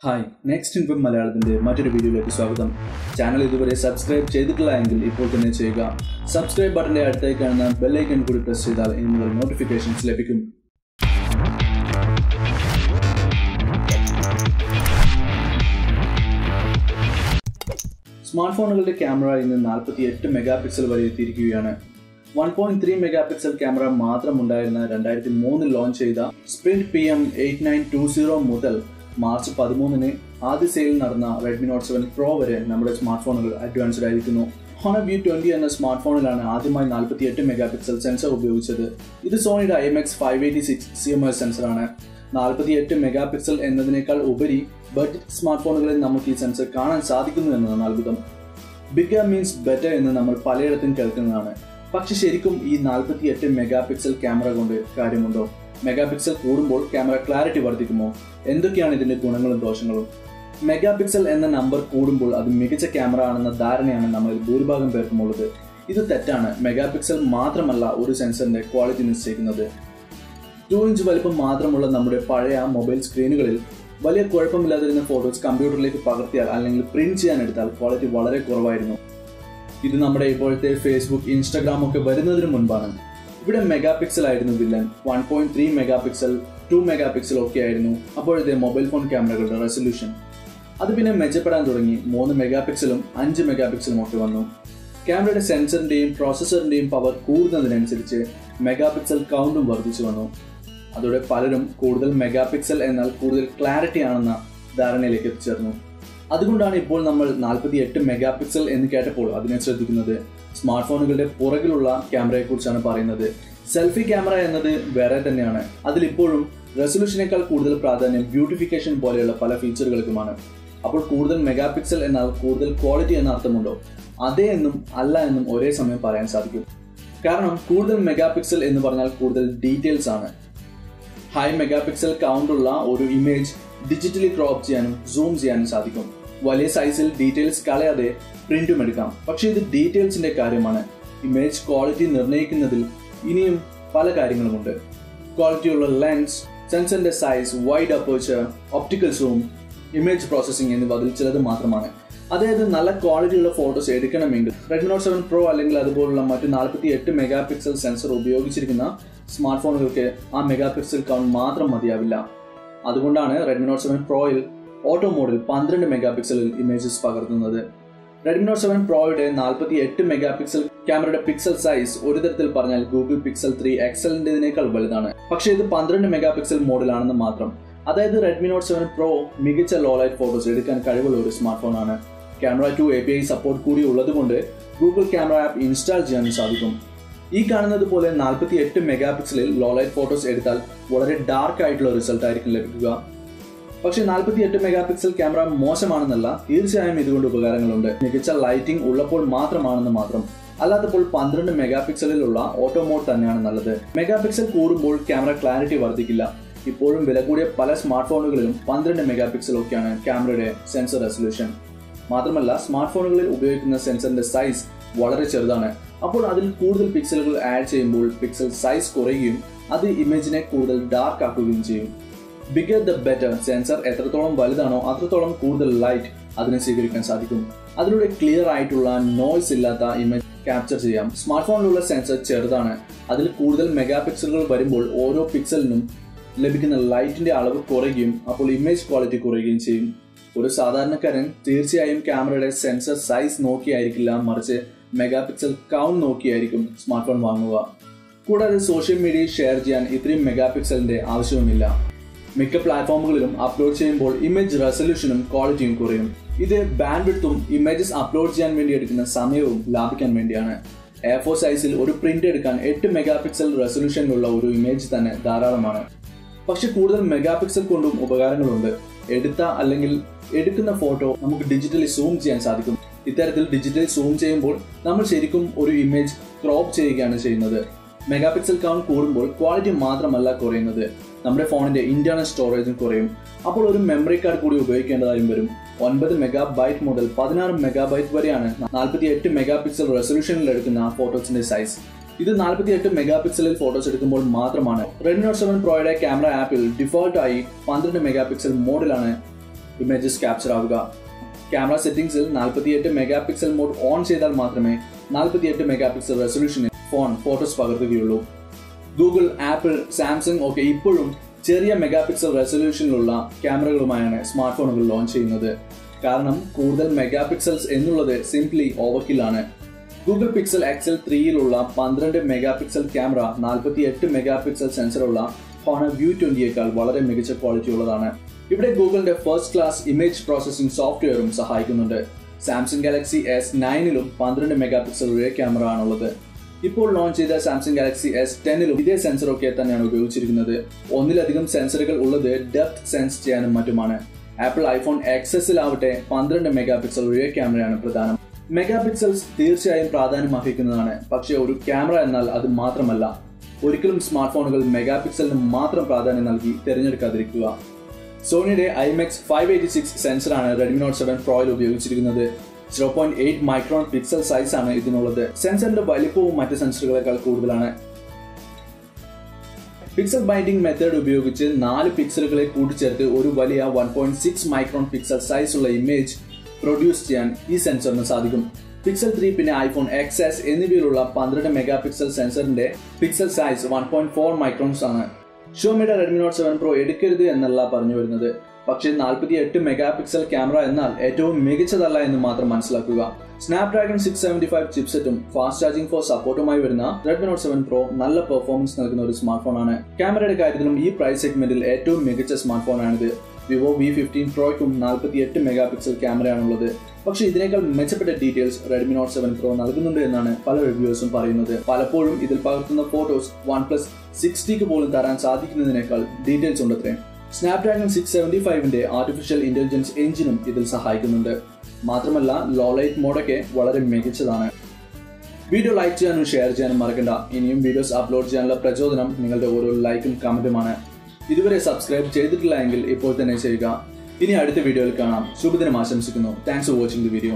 Hi, NextinWeb Malayalaminte മറ്റൊരു വീഡിയോയിലേക്ക് സ്വാഗതം. ചാനൽ ഇതുവരെ സബ്സ്ക്രൈബ് ചെയ്തിട്ടില്ല എങ്കിൽ ഇപ്പോൾ തന്നെ ചെയ്യുക. സബ്സ്ക്രൈബ് ബട്ടന്റെ അടുത്തായി കാണുന്ന ബെൽ ഐക്കൺ കൂടി പ്രസ് ചെയ്താൽ ഇനിയുള്ള നോട്ടിഫിക്കേഷൻസ് ലഭിക്കും. സ്മാർട്ട് ഫോണുകളുടെ ക്യാമറ ഇന്ന് 48 മെഗാപിക്സൽ വരെ എത്തിയിരിക്കുകയാണ്. 1.3 മെഗാപിക്സൽ ക്യാമറ മാത്രം ഉണ്ടായിരുന്ന 2003 ലോഞ്ച് ചെയ്ത സ്പ്രിന്റ് PM8920 മുതൽ മാർച്ച് 13 ആദ്യ സെയിൽ നടന്ന Redmi Note 7 Pro വരെ നമ്മുടെ സ്മാർട്ട് ഫോണുകൾ അഡ്വാൻസ്ഡ് ആയിരിക്കുന്നു. Honor V20 എന്ന സ്മാർട്ട് ഫോണിലാണ് ആദ്യമായി 48 മെഗാപിക്സൽ സെൻസർ ഉപയോഗിച്ചത്. ഇത് സോണിയുടെ IMX586 CMOS സെൻസറാണ്. 48 മെഗാപിക്സൽ എന്നതിനേക്കാൾ ഉപരി ബഡ്ജറ്റ് സ്മാർട്ട് ഫോണുകളിൽ നമുക്ക് ഈ സെൻസർ കാണാൻ സാധിക്കുന്നു എന്നതാണ് അത്ഭുതം. ബിഗർ മീൻസ് ബെറ്റർ എന്ന് നമ്മൾ പലയിടത്തും കേൾക്കുന്നതാണ്. പക്ഷെ ശരിക്കും ഈ 48 മെഗാപിക്സൽ ക്യാമറ കൊണ്ട് കാര്യമുണ്ടോ? മെഗാപിക്സൽ കൂടുമ്പോൾ ക്യാമറ ക്ലാരിറ്റി വർദ്ധിക്കുമോ? എന്തൊക്കെയാണ് ഇതിന്റെ ഗുണങ്ങളും ദോഷങ്ങളും? മെഗാപിക്സൽ എന്ന നമ്പർ കൂടുമ്പോൾ അത് മികച്ച ക്യാമറ ആണെന്ന ധാരണയാണ് നമ്മളിൽ ഭൂരിഭാഗം പേർക്കുമുള്ളത്. ഇത് തെറ്റാണ്. മെഗാപിക്സൽ മാത്രമല്ല ഒരു സെൻസറിന്റെ ക്വാളിറ്റി നിശ്ചയിക്കുന്നത്. 2 ഇഞ്ച് വലിപ്പം മാത്രമുള്ള നമ്മുടെ പഴയ മൊബൈൽ സ്ക്രീനുകളിൽ വലിയ കുഴപ്പമില്ലാതിരുന്ന ഫോട്ടോസ് കമ്പ്യൂട്ടറിലേക്ക് പകർത്തിയാൽ അല്ലെങ്കിൽ പ്രിന്റ് ചെയ്യാൻ എടുത്താൽ ക്വാളിറ്റി വളരെ കുറവായിരുന്നു. ഇത് നമ്മുടെ ഇപ്പോഴത്തെ ഫേസ്ബുക്ക്, ഇൻസ്റ്റാഗ്രാം ഒക്കെ വരുന്നതിന് മുൻപാണ്. ഇവിടെ മെഗാപിക്സൽ ആയിരുന്നു വില്ലൻ. 1.3 മെഗാപിക്സൽ, 2 മെഗാപിക്സൽ ഒക്കെ ആയിരുന്നു അപ്പോഴത്തെ മൊബൈൽ ഫോൺ ക്യാമറകളുടെ റെസൊല്യൂഷൻ. അത് പിന്നെ മെച്ചപ്പെടാൻ തുടങ്ങി. 3 മെഗാപിക്സലും 5 മെഗാപിക്സലും ഒക്കെ വന്നു. ക്യാമറയുടെ സെൻസറിന്റെയും പ്രോസസറിന്റെയും പവർ കൂടുന്നതിനനുസരിച്ച് മെഗാപിക്സൽ കൗണ്ടും വർദ്ധിച്ചു വന്നു. അതോടെ പലരും കൂടുതൽ മെഗാപിക്സൽ എന്നാൽ കൂടുതൽ ക്ലാരിറ്റി ആണെന്ന ധാരണയിലേക്ക് എത്തിച്ചേർന്നു. അതുകൊണ്ടാണ് ഇപ്പോൾ നമ്മൾ 48 മെഗാപിക്സൽ എന്ന് കേട്ടപ്പോൾ അതിനെ ശ്രദ്ധിക്കുന്നത്. സ്മാർട്ട് ഫോണുകളുടെ പുറകിലുള്ള ക്യാമറയെ കുറിച്ചാണ് പറയുന്നത്. സെൽഫി ക്യാമറ എന്നത് വേറെ തന്നെയാണ്. അതിലിപ്പോഴും റെസൊല്യൂഷനേക്കാൾ കൂടുതൽ പ്രാധാന്യം ബ്യൂട്ടിഫിക്കേഷൻ പോലെയുള്ള പല ഫീച്ചറുകൾക്കുമാണ്. അപ്പോൾ കൂടുതൽ മെഗാപിക്സൽ എന്നാൽ കൂടുതൽ ക്വാളിറ്റി എന്ന അർത്ഥമുണ്ടോ? അതെ എന്നും അല്ല എന്നും ഒരേ സമയം പറയാൻ സാധിക്കും. കാരണം കൂടുതൽ മെഗാപിക്സൽ എന്ന് പറഞ്ഞാൽ കൂടുതൽ ഡീറ്റെയിൽസ് ആണ്. ഹൈ മെഗാപിക്സൽ കൗണ്ടുള്ള ഒരു ഇമേജ് ഡിജിറ്റലി ക്രോപ്പ് ചെയ്യാനും സൂം ചെയ്യാനും സാധിക്കും. വലിയ സൈസിൽ ഡീറ്റെയിൽസ് കളയാതെ പ്രിന്റും എടുക്കാം. പക്ഷെ ഇത് ഡീറ്റെയിൽസിന്റെ കാര്യമാണ്. ഇമേജ് ക്വാളിറ്റി നിർണ്ണയിക്കുന്നതിൽ ഇനിയും പല കാര്യങ്ങളുമുണ്ട്. ക്വാളിറ്റിയുള്ള ലെൻസ്, സെൻസറിന്റെ size, wide aperture, optical zoom, image processing എന്നിവ അതിൽ ചിലത് മാത്രമാണ്. അതായത് നല്ല ക്വാളിറ്റിയുള്ള ഫോട്ടോസ് എടുക്കണമെങ്കിൽ Redmi Note 7 Pro അല്ലെങ്കിൽ അതുപോലുള്ള മറ്റ് 48 മെഗാപിക്സൽ സെൻസർ ഉപയോഗിച്ചിരിക്കുന്ന സ്മാർട്ട് ഫോണുകൾക്ക് ആ മെഗാപിക്സൽ കൗണ്ട് മാത്രം മതിയാവില്ല. അതുകൊണ്ടാണ് Redmi Note 7 Proയിൽ ഓട്ടോ മോഡിൽ 12 മെഗാപിക്സലിൽ ഇമേജസ് പകർത്തുന്നത്. Redmi Note 7 Proയുടെ 48 മെഗാപിക്സൽ ക്യാമറയുടെ പിക്സൽ സൈസ് ഒരു തരത്തിൽ പറഞ്ഞാൽ Google Pixel 3 XLന്റേതിനേക്കാൾ വലുതാണ്. പക്ഷേ ഇത് 12 മെഗാപിക്സൽ മോഡിലാണെന്ന് മാത്രം. അതായത് Redmi Note 7 Pro മികച്ച ലോ ലൈറ്റ് ഫോട്ടോസ് എടുക്കാൻ കഴിവുള്ള ഒരു സ്മാർട്ട് ഫോണാണ്. ക്യാമറ 2 API സപ്പോർട്ട് കൂടി ഉള്ളതുകൊണ്ട് ഗൂഗിൾ ക്യാമറ ആപ്പ് ഇൻസ്റ്റാൾ ചെയ്യാൻ സാധിക്കും. ഈ കാണുന്നത് പോലെ 48 മെഗാപിക്സലിൽ ലോ ലൈറ്റ് ഫോട്ടോസ് എടുത്താൽ വളരെ ഡാർക്ക് ആയിട്ടുള്ള റിസൾട്ട് ആയിരിക്കും ലഭിക്കുക. പക്ഷേ 48 മെഗാപിക്സൽ ക്യാമറ മോശമാണെന്നല്ല, തീർച്ചയായും ഇതുകൊണ്ട് ഉപകാരങ്ങളുണ്ട്. മികച്ച ലൈറ്റിംഗ് ഉള്ളപ്പോൾ മാത്രമാണെന്ന് മാത്രം. അല്ലാത്തപ്പോൾ 12 മെഗാപിക്സലിലുള്ള ഓട്ടോ മോഡ് തന്നെയാണ് നല്ലത്. മെഗാപിക്സൽ കൂടുമ്പോൾ ക്യാമറ ക്ലാരിറ്റി വർദ്ധിക്കില്ല. ഇപ്പോഴും വില കൂടിയ പല സ്മാർട്ട് ഫോണുകളിലും 12 മെഗാപിക്സൽ ഒക്കെയാണ് ക്യാമറയുടെ സെൻസർ റെസൊല്യൂഷൻ. മാത്രമല്ല സ്മാർട്ട് ഫോണുകളിൽ ഉപയോഗിക്കുന്ന സെൻസറിന്റെ സൈസ് വളരെ ചെറുതാണ്. അപ്പോൾ അതിൽ കൂടുതൽ പിക്സലുകൾ ആഡ് ചെയ്യുമ്പോൾ പിക്സൽ സൈസ് കുറയുകയും അത് ഇമേജിനെ കൂടുതൽ ഡാർക്ക് ആക്കുകയും ചെയ്യും. Bigger the better. സെൻസർ എത്രത്തോളം വലുതാണോ അത്രത്തോളം കൂടുതൽ ലൈറ്റ് അതിനെ സ്വീകരിക്കാൻ സാധിക്കും. അതിലൂടെ ക്ലിയർ ആയിട്ടുള്ള നോയ്സ് ഇല്ലാത്ത ഇമേജ് ക്യാപ്ചർ ചെയ്യാം. സ്മാർട്ട് ഫോണിലുള്ള സെൻസർ ചെറുതാണ്. അതിൽ കൂടുതൽ മെഗാപിക്സലുകൾ വരുമ്പോൾ ഓരോ പിക്സലിനും ലഭിക്കുന്ന ലൈറ്റിന്റെ അളവ് കുറയുകയും അപ്പോൾ ഇമേജ് ക്വാളിറ്റി കുറയുകയും ചെയ്യും. ഒരു സാധാരണക്കാരൻ തീർച്ചയായും ക്യാമറയുടെ സെൻസർ സൈസ് നോക്കിയായിരിക്കില്ല, മറിച്ച് മെഗാപിക്സൽ കൗണ്ട് നോക്കിയായിരിക്കും സ്മാർട്ട് ഫോൺ വാങ്ങുക. കൂടാതെ സോഷ്യൽ മീഡിയയിൽ ഷെയർ ചെയ്യാൻ ഇത്രയും മെഗാപിക്സലിന്റെ ആവശ്യവുമില്ല. മിക്ക പ്ലാറ്റ്ഫോമുകളിലും അപ്ലോഡ് ചെയ്യുമ്പോൾ ഇമേജ് റെസൊല്യൂഷനും ക്വാളിറ്റിയും കുറയും. ഇത് ബാൻഡ്വിഡ്ത്തും ഇമേജസ് അപ്ലോഡ് ചെയ്യാൻ വേണ്ടി എടുക്കുന്ന സമയവും ലാഭിക്കാൻ വേണ്ടിയാണ്. A4 സൈസിൽ ഒരു പ്രിന്റ് എടുക്കാൻ 8 മെഗാപിക്സൽ റെസൊല്യൂഷനിലുള്ള ഒരു ഇമേജ് തന്നെ ധാരാളമാണ്. പക്ഷെ കൂടുതൽ മെഗാപിക്സൽ കൊണ്ടും ഉപകാരങ്ങളുണ്ട്. എടുക്കുന്ന ഫോട്ടോ നമുക്ക് ഡിജിറ്റലി സൂം ചെയ്യാൻ സാധിക്കും. ഇത്തരത്തിൽ ഡിജിറ്റലി സൂം ചെയ്യുമ്പോൾ നമ്മൾ ശരിക്കും ഒരു ഇമേജ് ക്രോപ്പ് ചെയ്യുകയാണ് ചെയ്യുന്നത്. മെഗാപിക്സൽ കൗണ്ട് കൂടുമ്പോൾ ക്വാളിറ്റി മാത്രമല്ല കുറയുന്നത്, നമ്മുടെ ഫോണിന്റെ ഇന്റേണൽ സ്റ്റോറേജും കുറയും. അപ്പോൾ ഒരു മെമ്മറി കാർഡ് കൂടി ഉപയോഗിക്കേണ്ടതായും വരും. 9 മെഗാബൈറ്റ് മുതൽ 16 മെഗാബൈറ്റ് വരെയാണ് 48 മെഗാപിക്സൽ റെസൊല്യൂഷനിൽ എടുക്കുന്ന ഫോട്ടോസിന്റെ സൈസ്. ഇത് 48 മെഗാപിക്സലിൽ ഫോട്ടോസ് എടുക്കുമ്പോൾ മാത്രമാണ്. Redmi Note 7 Proയുടെ ക്യാമറ ആപ്പിൽ ഡിഫോൾട്ട് ആയി 12 മെഗാപിക്സൽ മോഡിലാണ് ഇമേജസ് ക്യാപ്ചർ ആവുക. ക്യാമറ സെറ്റിംഗ്സിൽ 48 മെഗാപിക്സൽ മോഡ് ഓൺ ചെയ്താൽ മാത്രമേ 48 മെഗാപിക്സൽ റെസൊല്യൂഷനിൽ ഫോൺ ഫോട്ടോസ് പകർത്തുകയുള്ളൂ. ഗൂഗിൾ, ആപ്പിൾ, സാംസങ് ഒക്കെ ഇപ്പോഴും ചെറിയ മെഗാപിക്സൽ റെസൊല്യൂഷനിലുള്ള ക്യാമറകളുമായാണ് സ്മാർട്ട് ഫോണുകൾ ലോഞ്ച് ചെയ്യുന്നത്. കാരണം കൂടുതൽ മെഗാപിക്സൽസ് എന്നുള്ളത് സിംപ്ലി ഓവർകില്ലാണ്. ഗൂഗിൾ പിക്സൽ എക്സൽ 3യിലുള്ള 12 മെഗാപിക്സൽ ക്യാമറ 48 മെഗാപിക്സൽ സെൻസറുള്ള ഹോണർ View20യേക്കാൾ വളരെ മികച്ച ക്വാളിറ്റി ഉള്ളതാണ്. ഇവിടെ ഗൂഗിളിന്റെ ഫസ്റ്റ് ക്ലാസ് ഇമേജ് പ്രോസസിംഗ് സോഫ്റ്റ്വെയറും സഹായിക്കുന്നുണ്ട്. സാംസങ് ഗാലക്സി S9ലും 12 മെഗാപിക്സൽ റിയർ ക്യാമറ ആണുള്ളത്. ഇപ്പോൾ ലോഞ്ച് ചെയ്ത സാംസങ് ഗാലക്സി S10ലും ഇതേ സെൻസറൊക്കെ തന്നെയാണ് ഉപയോഗിച്ചിരിക്കുന്നത്. ഒന്നിലധികം സെൻസറുകൾ ഉള്ളത് ഡെപ്ത് സെൻസ് ചെയ്യാനും മറ്റുമാണ്. ആപ്പിൾ ഐഫോൺ XSലാവട്ടെ 12 മെഗാപിക്സൽ റിയർ ക്യാമറയാണ് പ്രധാനം. മെഗാപിക്സൽസ് തീർച്ചയായും പ്രാധാന്യം അർഹിക്കുന്നതാണ്. പക്ഷേ ഒരു ക്യാമറ എന്നാൽ അത് മാത്രമല്ല. ഒരിക്കലും സ്മാർട്ട് ഫോണുകൾ മെഗാപിക്സലിന് മാത്രം പ്രാധാന്യം നൽകി തിരഞ്ഞെടുക്കാതിരിക്കുക. സോണിയുടെ IMX 586 സെൻസറാണ് Redmi Note 7 Proയിൽ ഉപയോഗിച്ചിരിക്കുന്നത്. 0.8 മൈക്രോൺ പിക്സൽ സൈസ് ആണ് ഇതിനുള്ളത്. സെൻസറിന്റെ വലിപ്പവും മറ്റ് സെൻസറുകളെക്കാൾ കൂടുതലാണ്. പിക്സൽ ബൈൻഡിംഗ് മെത്തേഡ് ഉപയോഗിച്ച് 4 പിക്സലുകളെ കൂട്ടിച്ചേർത്ത് ഒരു വലിയ 1.6 മൈക്രോൺ പിക്സൽ സൈസ് ഉള്ള ഇമേജ് പ്രൊഡ്യൂസ് ചെയ്യാൻ ഈ സെൻസറിന് സാധിക്കും. പിക്സൽ 3 പിന്നെ ഐഫോൺ XS എന്നിവയിലുള്ള 12 മെഗാപിക്സൽ സെൻസറിന്റെ പിക്സൽ സൈസ് 1.4 മൈക്രോൺസ് ആണ്. ഷോമിയുടെ Redmi Note 7 Pro എടുക്കരുത് എന്നല്ല പറഞ്ഞു വരുന്നത്. പക്ഷേ 48 മെഗാപിക്സൽ ക്യാമറ എന്നാൽ ഏറ്റവും മികച്ചതല്ല എന്ന് മാത്രം മനസ്സിലാക്കുക. സ്നാപ്ഡ്രാഗൺ 675 ചിപ്സെറ്റും ഫാസ്റ്റ് ചാർജിംഗ് ഫോർ സപ്പോർട്ടുമായി വരുന്ന Redmi Note 7 Pro നല്ല പെർഫോമൻസ് നൽകുന്ന ഒരു സ്മാർട്ട് ഫോണാണ്. ക്യാമറയുടെ കാര്യത്തിലും ഈ പ്രൈസ് സെഗ്മെന്റിൽ ഏറ്റവും മികച്ച സ്മാർട്ട് ഫോണാണിത്. വിവോ V15 Proയ്ക്കും 48 മെഗാപിക്സൽ ക്യാമറയാണുള്ളത്. പക്ഷേ ഇതിനേക്കാൾ മെച്ചപ്പെട്ട ഡീറ്റെയിൽസ് Redmi Note 7 Pro നൽകുന്നുണ്ട് എന്നാണ് പല റിവ്യൂസും പറയുന്നത്. പലപ്പോഴും ഇതിൽ പകർത്തുന്ന ഫോട്ടോസ് OnePlus 60ക്ക് പോലും തരാൻ സാധിക്കുന്നതിനേക്കാൾ ഡീറ്റെയിൽസ് ഉണ്ടത്രേ. സ്നാപ്ഡ്രാഗൺ 675ന്റെ ആർട്ടിഫിഷ്യൽ ഇന്റലിജൻസ് എഞ്ചിനും ഇതിൽ സഹായിക്കുന്നുണ്ട്. മാത്രമല്ല ലോ ലൈറ്റ് മോഡൊക്കെ വളരെ മികച്ചതാണ്. വീഡിയോ ലൈക്ക് ചെയ്യാനും ഷെയർ ചെയ്യാനും മറക്കണ്ട. ഇനിയും വീഡിയോസ് അപ്ലോഡ് ചെയ്യാനുള്ള പ്രചോദനം നിങ്ങളുടെ ഓരോ ലൈക്കും കമന്റുമാണ്. ഇതുവരെ സബ്സ്ക്രൈബ് ചെയ്തിട്ടില്ല എങ്കിൽ ഇപ്പോൾ തന്നെ ചെയ്യുക. ഇനി അടുത്ത വീഡിയോയിൽ കാണാം. ശുഭദിനം ആശംസിക്കുന്നു. Thanks for watching the video.